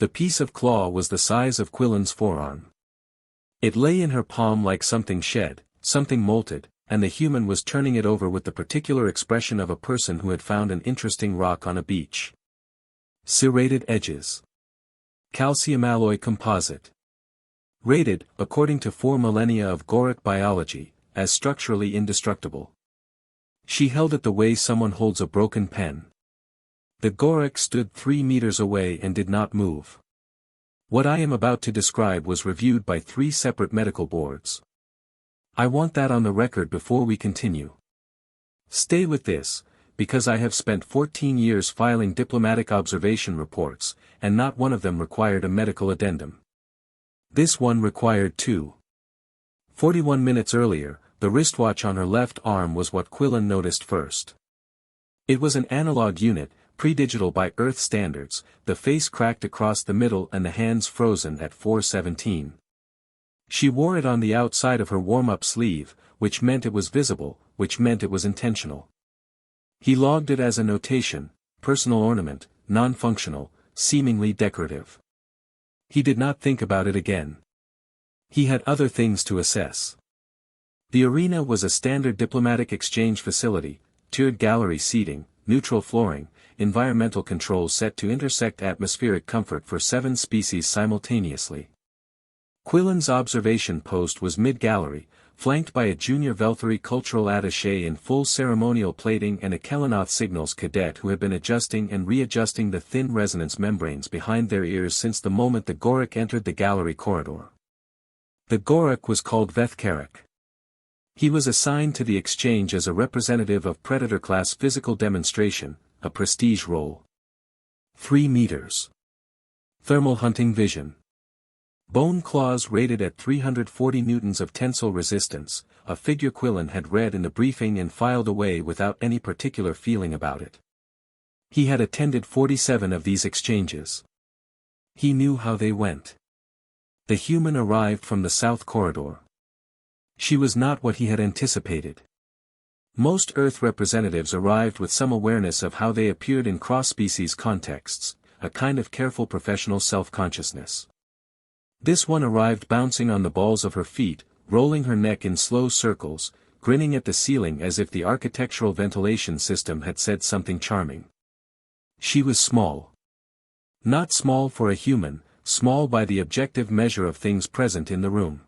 The piece of claw was the size of Quillen's forearm. It lay in her palm like something shed, something molted, and the human was turning it over with the particular expression of a person who had found an interesting rock on a beach. Serrated edges. Calcium alloy composite. Rated, according to 4 millennia of Goric biology, as structurally indestructible. She held it the way someone holds a broken pen. The Goric stood 3 meters away and did not move. What I am about to describe was reviewed by 3 separate medical boards. I want that on the record before we continue. Stay with this, because I have spent 14 years filing diplomatic observation reports, and not one of them required a medical addendum. This one required 2. 41 minutes earlier, the wristwatch on her left arm was what Quillen noticed first. It was an analog unit, pre-digital by Earth standards, the face cracked across the middle and the hands frozen at 4:17. She wore it on the outside of her warm-up sleeve, which meant it was visible, which meant it was intentional. He logged it as a notation, personal ornament, non-functional, seemingly decorative. He did not think about it again. He had other things to assess. The arena was a standard diplomatic exchange facility, tiered gallery seating, neutral flooring, environmental controls set to intersect atmospheric comfort for 7 species simultaneously. Quillen's observation post was mid-gallery, flanked by a junior Velthari cultural attaché in full ceremonial plating and a Kellanoth signals cadet who had been adjusting and readjusting the thin resonance membranes behind their ears since the moment the Goric entered the gallery corridor. The Goric was called Vethkarik. He was assigned to the exchange as a representative of Predator-class physical demonstration, a prestige role. 3 meters. Thermal hunting vision. Bone claws rated at 340 newtons of tensile resistance, a figure Quillen had read in the briefing and filed away without any particular feeling about it. He had attended 47 of these exchanges. He knew how they went. The human arrived from the south corridor. She was not what he had anticipated. Most Earth representatives arrived with some awareness of how they appeared in cross-species contexts, a kind of careful professional self-consciousness. This one arrived bouncing on the balls of her feet, rolling her neck in slow circles, grinning at the ceiling as if the architectural ventilation system had said something charming. She was small. Not small for a human, small by the objective measure of things present in the room.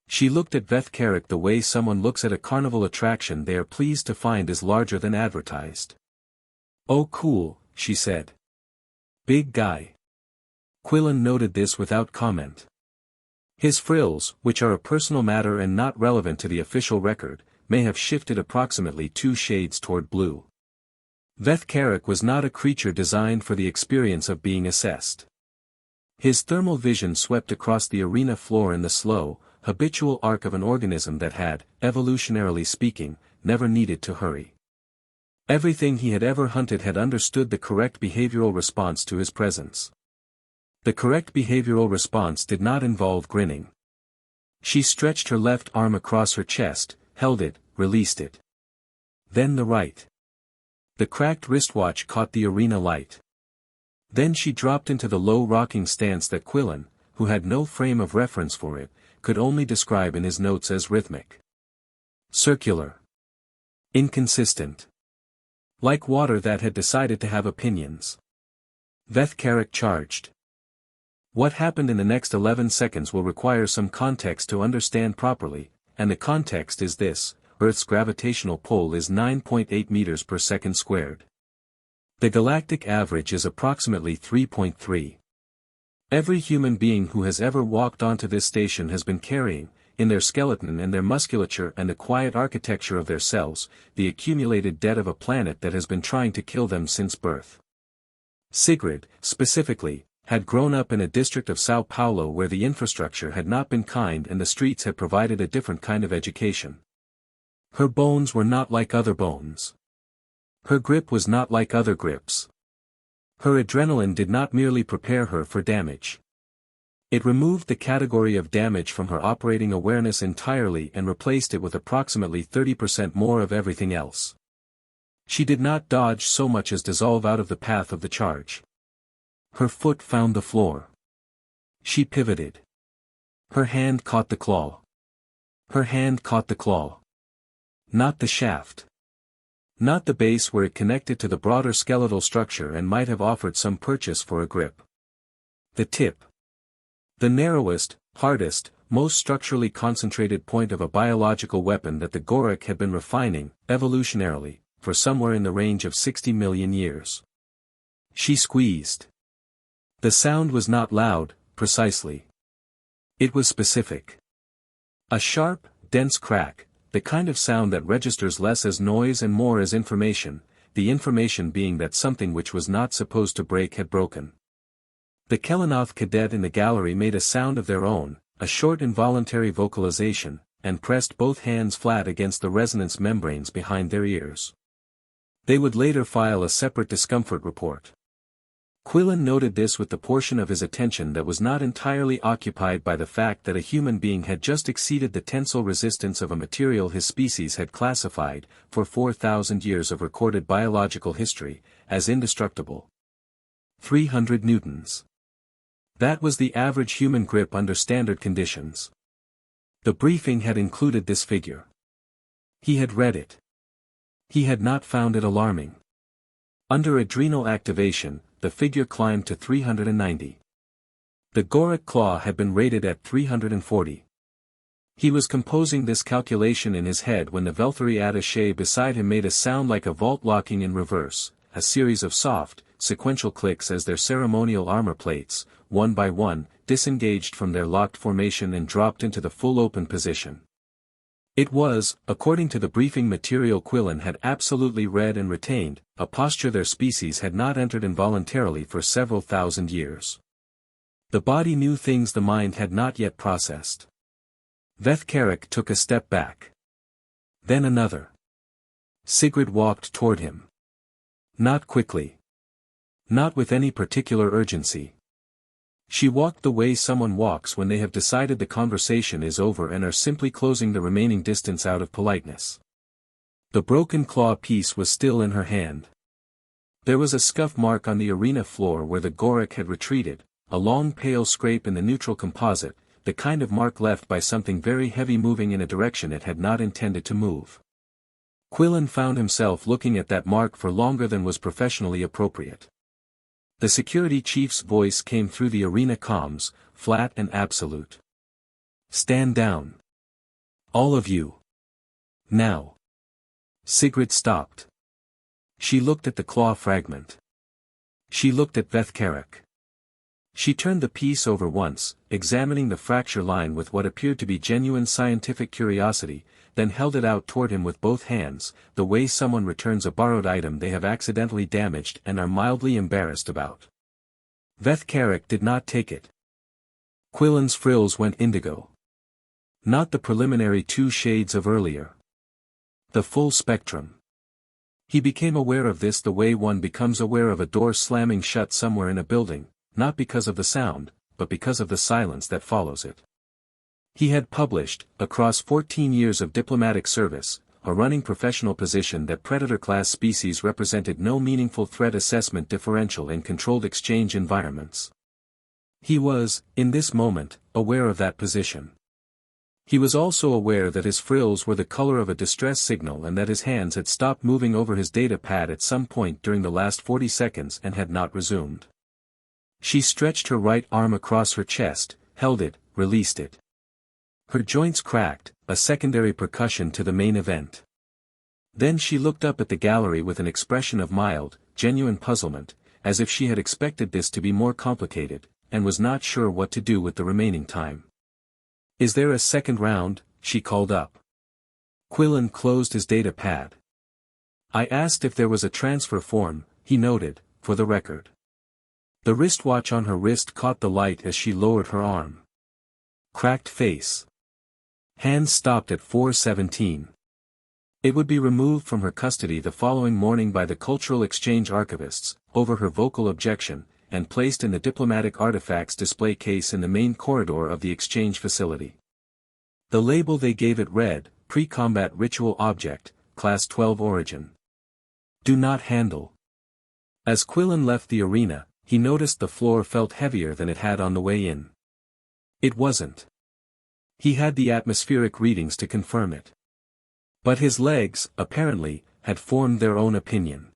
She looked at Vethkarik the way someone looks at a carnival attraction they are pleased to find is larger than advertised. "Oh cool," she said. "Big guy." Quillen noted this without comment. His frills, which are a personal matter and not relevant to the official record, may have shifted approximately 2 shades toward blue. Vethkarik was not a creature designed for the experience of being assessed. His thermal vision swept across the arena floor in the slow, habitual arc of an organism that had, evolutionarily speaking, never needed to hurry. Everything he had ever hunted had understood the correct behavioral response to his presence. The correct behavioral response did not involve grinning. She stretched her left arm across her chest, held it, released it. Then the right. The cracked wristwatch caught the arena light. Then she dropped into the low rocking stance that Quillen, who had no frame of reference for it, could only describe in his notes as rhythmic. Circular. Inconsistent. Like water that had decided to have opinions. Vethkarik charged. What happened in the next 11 seconds will require some context to understand properly, and the context is this: Earth's gravitational pull is 9.8 meters per second squared. The galactic average is approximately 3.3. Every human being who has ever walked onto this station has been carrying, in their skeleton and their musculature and the quiet architecture of their cells, the accumulated debt of a planet that has been trying to kill them since birth. Sigrid, specifically, had grown up in a district of Sao Paulo where the infrastructure had not been kind and the streets had provided a different kind of education. Her bones were not like other bones. Her grip was not like other grips. Her adrenaline did not merely prepare her for damage. It removed the category of damage from her operating awareness entirely and replaced it with approximately 30% more of everything else. She did not dodge so much as dissolve out of the path of the charge. Her foot found the floor. She pivoted. Her hand caught the claw. Her hand caught the claw. Not the shaft. Not the base where it connected to the broader skeletal structure and might have offered some purchase for a grip. The tip. The narrowest, hardest, most structurally concentrated point of a biological weapon that the Goric had been refining, evolutionarily, for somewhere in the range of 60 million years. She squeezed. The sound was not loud, precisely. It was specific. A sharp, dense crack, the kind of sound that registers less as noise and more as information, the information being that something which was not supposed to break had broken. The Kelenoth cadet in the gallery made a sound of their own, a short involuntary vocalization, and pressed both hands flat against the resonance membranes behind their ears. They would later file a separate discomfort report. Quillen noted this with the portion of his attention that was not entirely occupied by the fact that a human being had just exceeded the tensile resistance of a material his species had classified, for 4,000 years of recorded biological history, as indestructible. 300 newtons. That was the average human grip under standard conditions. The briefing had included this figure. He had read it. He had not found it alarming. Under adrenal activation, the figure climbed to 390. The Goric claw had been rated at 340. He was composing this calculation in his head when the Velthari attaché beside him made a sound like a vault locking in reverse, a series of soft, sequential clicks as their ceremonial armor plates, one by one, disengaged from their locked formation and dropped into the full open position. It was, according to the briefing material Quillen had absolutely read and retained, a posture their species had not entered involuntarily for several thousand years. The body knew things the mind had not yet processed. Vethkarik took a step back. Then another. Sigrid walked toward him. Not quickly. Not with any particular urgency. She walked the way someone walks when they have decided the conversation is over and are simply closing the remaining distance out of politeness. The broken claw piece was still in her hand. There was a scuff mark on the arena floor where the Goric had retreated, a long pale scrape in the neutral composite, the kind of mark left by something very heavy moving in a direction it had not intended to move. Quillen found himself looking at that mark for longer than was professionally appropriate. The security chief's voice came through the arena comms, flat and absolute. Stand down. All of you. Now. Sigrid stopped. She looked at the claw fragment. She looked at Vethkarik. She turned the piece over once, examining the fracture line with what appeared to be genuine scientific curiosity, then held it out toward him with both hands, the way someone returns a borrowed item they have accidentally damaged and are mildly embarrassed about. Vethkarik did not take it. Quillen's frills went indigo. Not the preliminary 2 shades of earlier. The full spectrum. He became aware of this the way one becomes aware of a door slamming shut somewhere in a building, not because of the sound, but because of the silence that follows it. He had published, across 14 years of diplomatic service, a running professional position that predator-class species represented no meaningful threat assessment differential in controlled exchange environments. He was, in this moment, aware of that position. He was also aware that his frills were the color of a distress signal and that his hands had stopped moving over his data pad at some point during the last 40 seconds and had not resumed. She stretched her right arm across her chest, held it, released it. Her joints cracked, a secondary percussion to the main event. Then she looked up at the gallery with an expression of mild, genuine puzzlement, as if she had expected this to be more complicated, and was not sure what to do with the remaining time. Is there a second round? She called up. Quillen closed his data pad. I asked if there was a transfer form, he noted, for the record. The wristwatch on her wrist caught the light as she lowered her arm. Cracked face. Hands stopped at 417. It would be removed from her custody the following morning by the Cultural Exchange archivists, over her vocal objection, and placed in the diplomatic artifacts display case in the main corridor of the exchange facility. The label they gave it read, Pre-Combat Ritual Object, Class 12 Origin. Do not handle. As Quillen left the arena, he noticed the floor felt heavier than it had on the way in. It wasn't. He had the atmospheric readings to confirm it. But his legs, apparently, had formed their own opinion.